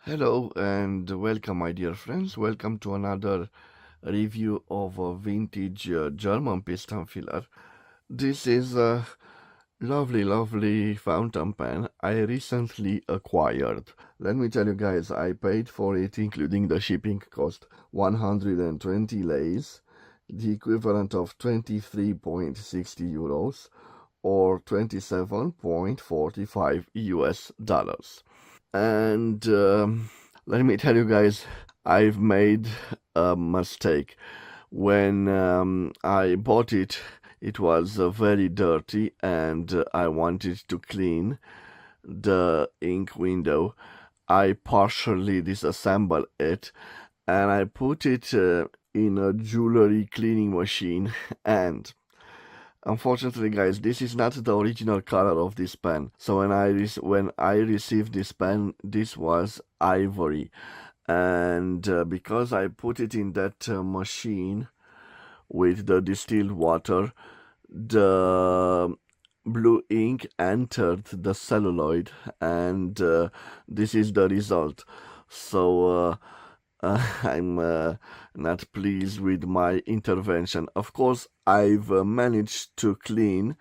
Hello and welcome, my dear friends. Welcome to another review of a vintage German piston filler. This is a lovely fountain pen I recently acquired. Let me tell you guys, I paid for it, including the shipping cost, 120 lays, the equivalent of 23.60 euros or 27.45 US dollars. And let me tell you guys, I've made a mistake. When I bought it, it was very dirty and I wanted to clean the ink window. I partially disassembled it and I put it in a jewelry cleaning machine and unfortunately, guys, this is not the original color of this pen. So when I received this pen, this was ivory, and because I put it in that machine with the distilled water, the blue ink entered the celluloid, and this is the result. So I'm not pleased with my intervention. Of course, I've managed to clean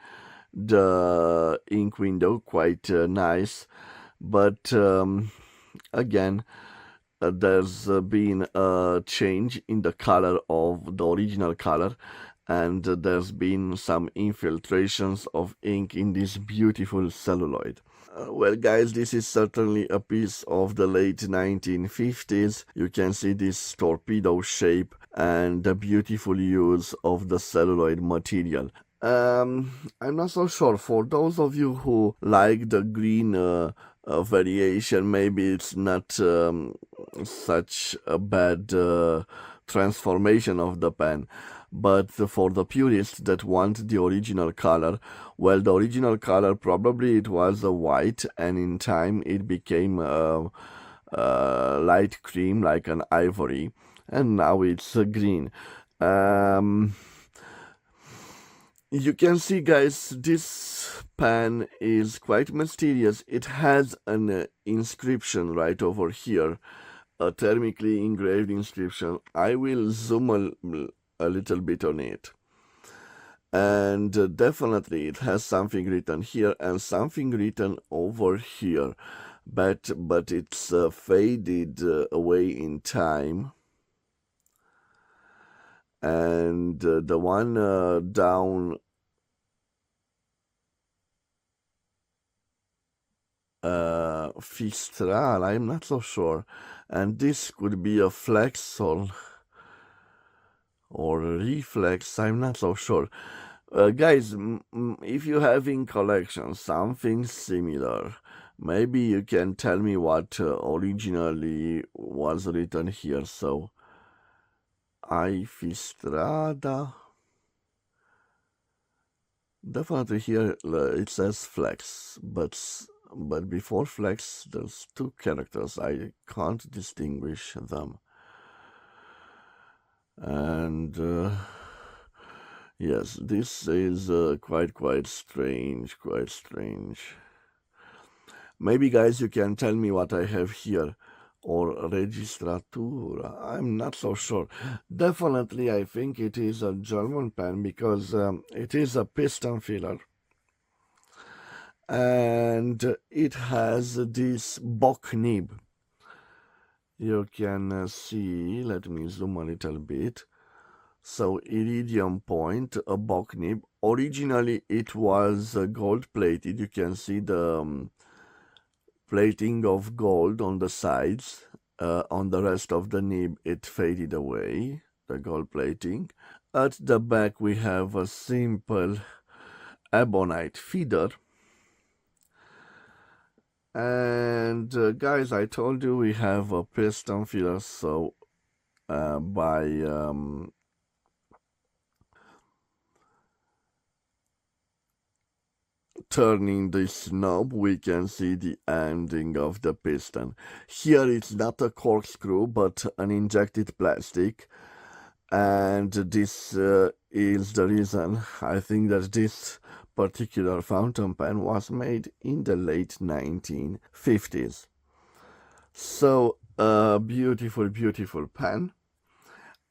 the ink window quite nice, but again, there's been a change in the color of the original color, and there's been some infiltrations of ink in this beautiful celluloid. Well, guys, this is certainly a piece of the late 1950s. You can see this torpedo shape and the beautiful use of the celluloid material. I'm not so sure. For those of you who like the green variation, maybe it's not such a bad transformation of the pen. But for the purists that want the original color, well, the original color probably it was a white, and in time it became a light cream like an ivory, and now it's green. Um, you can see, guys, this pen is quite mysterious. It has an inscription right over here, a thermically engraved inscription. I will zoom a little bit on it. And definitely it has something written here and something written over here, but it's faded away in time. And the one down Fistral, I'm not so sure, and this could be a flexol or reflex, I'm not so sure. Guys, if you have in collection something similar, maybe you can tell me what originally was written here. So, Ifistrada. Definitely here it says flex, but before flex there's two characters. I can't distinguish them. And yes, this is quite strange, quite strange. Maybe, guys, you can tell me what I have here, or registratura. I'm not so sure. Definitely, I think it is a German pen because it is a piston filler. And it has this bock nib. You can see, let me zoom a little bit. So iridium point, a bock nib. Originally it was gold plated. You can see the plating of gold on the sides. On the rest of the nib it faded away, the gold plating. At the back we have a simple ebonite feeder. And guys, I told you we have a piston filler, so by turning this knob, we can see the ending of the piston. Here it's not a corkscrew, but an injected plastic. And this is the reason I think that this particular fountain pen was made in the late 1950s. So, beautiful, beautiful pen.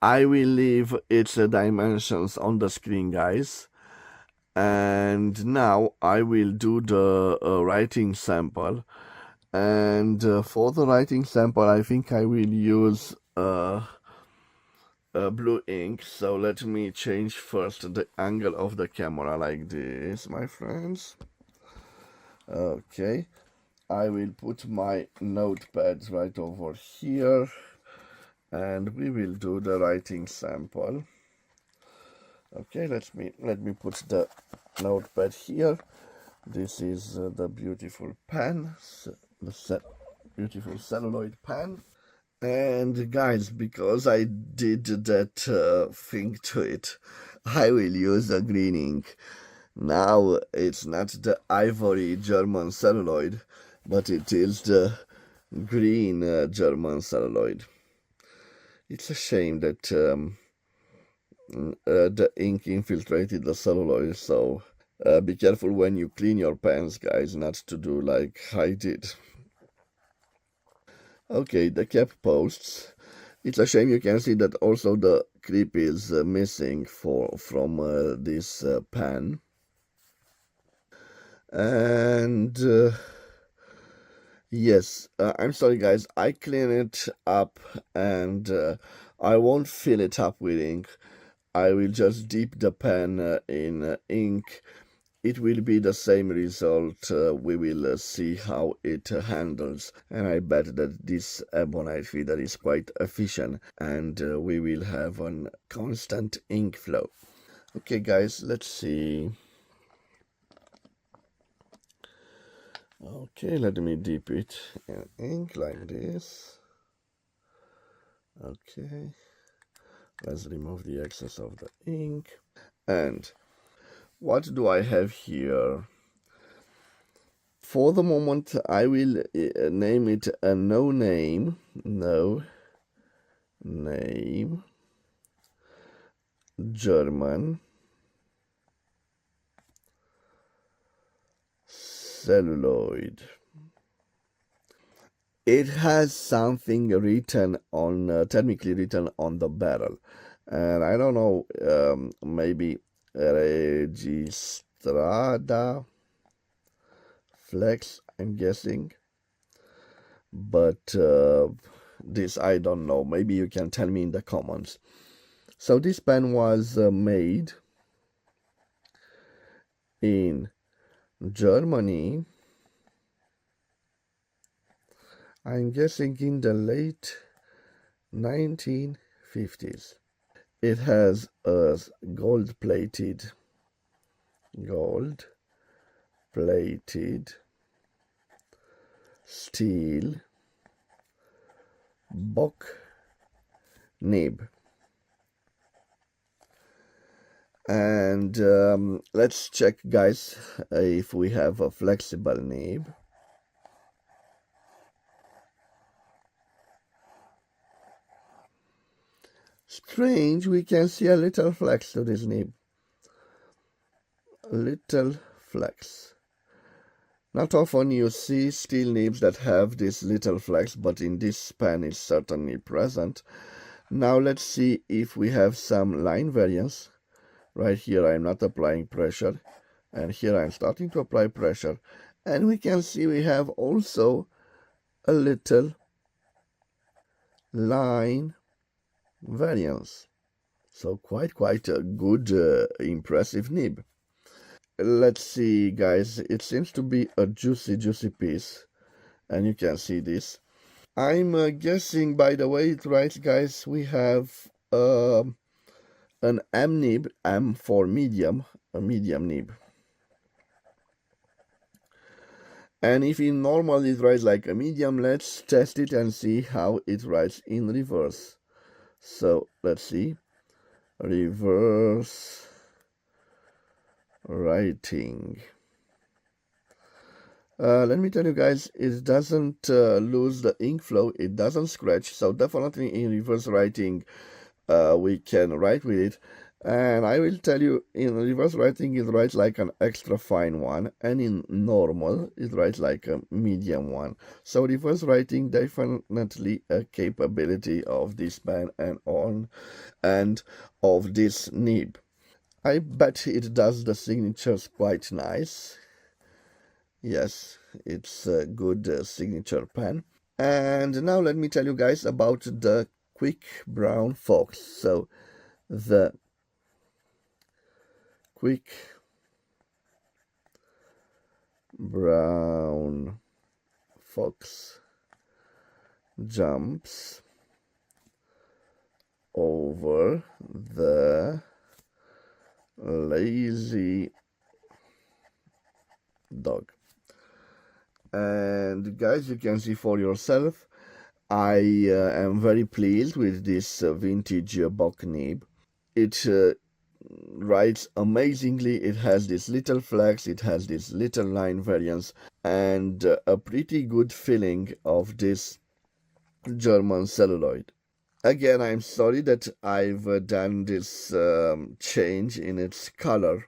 I will leave its dimensions on the screen, guys. And now I will do the writing sample. And for the writing sample, I think I will use blue ink. So let me change first the angle of the camera like this, my friends. Okay, I will put my notepad right over here, and we will do the writing sample. Okay, let me put the notepad here. This is the beautiful pen, the beautiful celluloid pen. And guys, because I did that thing to it, I will use a green ink. Now it's not the ivory German celluloid, but it is the green German celluloid. It's a shame that the ink infiltrated the celluloid, so be careful when you clean your pens, guys, not to do like I did. Okay, the cap posts. It's a shame you can see that also the clip is missing from this pen. And yes, I'm sorry guys, I clean it up and I won't fill it up with ink. I will just dip the pen in ink. It will be the same result. We will see how it handles, and I bet that this ebonite feeder is quite efficient, and we will have a constant ink flow. Okay guys, let's see. Okay, let me dip it in ink like this. Okay, let's remove the excess of the ink. And what do I have here? For the moment, I will name it a no name German celluloid. It has something written on, technically written on the barrel, and I don't know, maybe Registrada Flex, I'm guessing, but this I don't know. Maybe you can tell me in the comments. So this pen was made in Germany, I'm guessing in the late 1950s. It has a gold-plated steel Bock nib. And let's check, guys, if we have a flexible nib. Strange, we can see a little flex to this nib. A little flex. Not often you see steel nibs that have this little flex, but in this pen it's certainly present. Now let's see if we have some line variance. Right here I'm not applying pressure, and here I'm starting to apply pressure, and we can see we have also a little line variance. So quite a good impressive nib. Let's see, guys, it seems to be a juicy piece, and you can see this. I'm guessing by the way it writes, guys, we have an M nib, M for medium, a medium nib. And if it normally writes like a medium, let's test it and see how it writes in reverse. So let's see, reverse writing. Let me tell you guys, it doesn't lose the ink flow, it doesn't scratch, so definitely in reverse writing we can write with it. And I will tell you, in reverse writing it writes like an extra fine one, and in normal it writes like a medium one. So reverse writing definitely a capability of this pen and of this nib. I bet it does the signatures quite nice. Yes, it's a good signature pen. And now let me tell you guys about the Quick Brown Fox. So the Quick Brown Fox jumps over the lazy dog. And guys, you can see for yourself, I am very pleased with this vintage Bock nib. It writes amazingly. It has this little flex, it has this little line variance, and a pretty good feeling of this German celluloid. Again, I'm sorry that I've done this change in its color.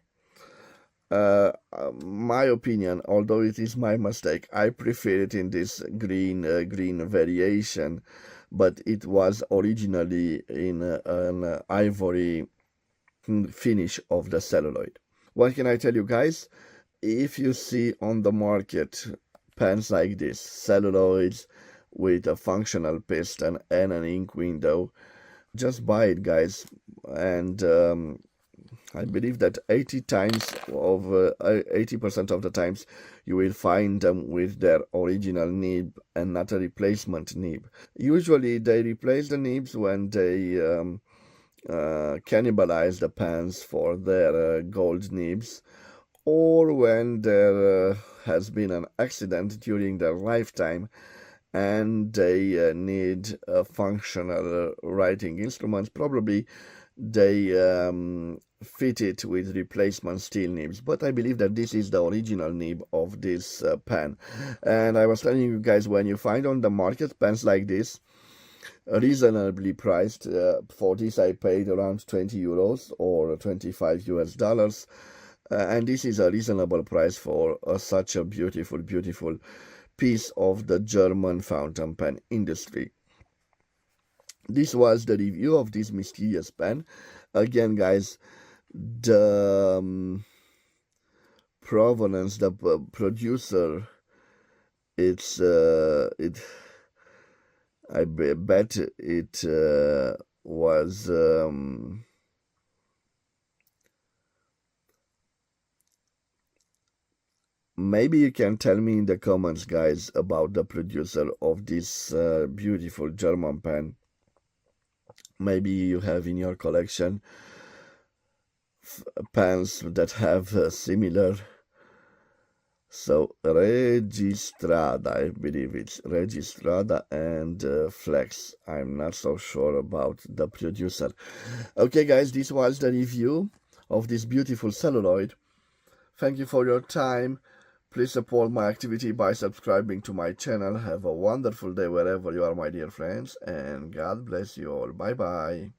My opinion, although it is my mistake, I prefer it in this green variation, but it was originally in an ivory finish of the celluloid. What can I tell you guys? If you see on the market pens like this, celluloids with a functional piston and an ink window, just buy it, guys. And I believe that 80% of the times you will find them with their original nib and not a replacement nib. Usually they replace the nibs when they cannibalize the pens for their gold nibs, or when there has been an accident during their lifetime and they need a functional writing instrument. Probably they fit it with replacement steel nibs, but I believe that this is the original nib of this pen. And I was telling you guys, when you find on the market pens like this, reasonably priced, for this I paid around 20 euros or 25 US dollars, and this is a reasonable price for such a beautiful piece of the German fountain pen industry. This was the review of this mysterious pen. Again, guys, the provenance, the producer, I bet it was maybe you can tell me in the comments, guys, about the producer of this beautiful German pen. Maybe you have in your collection pens that have similar. So Registrada, I believe it's Registrada and Flex. I'm not so sure about the producer. Okay, guys, this was the review of this beautiful celluloid. Thank you for your time. Please support my activity by subscribing to my channel. Have a wonderful day wherever you are, my dear friends, and God bless you all. Bye bye.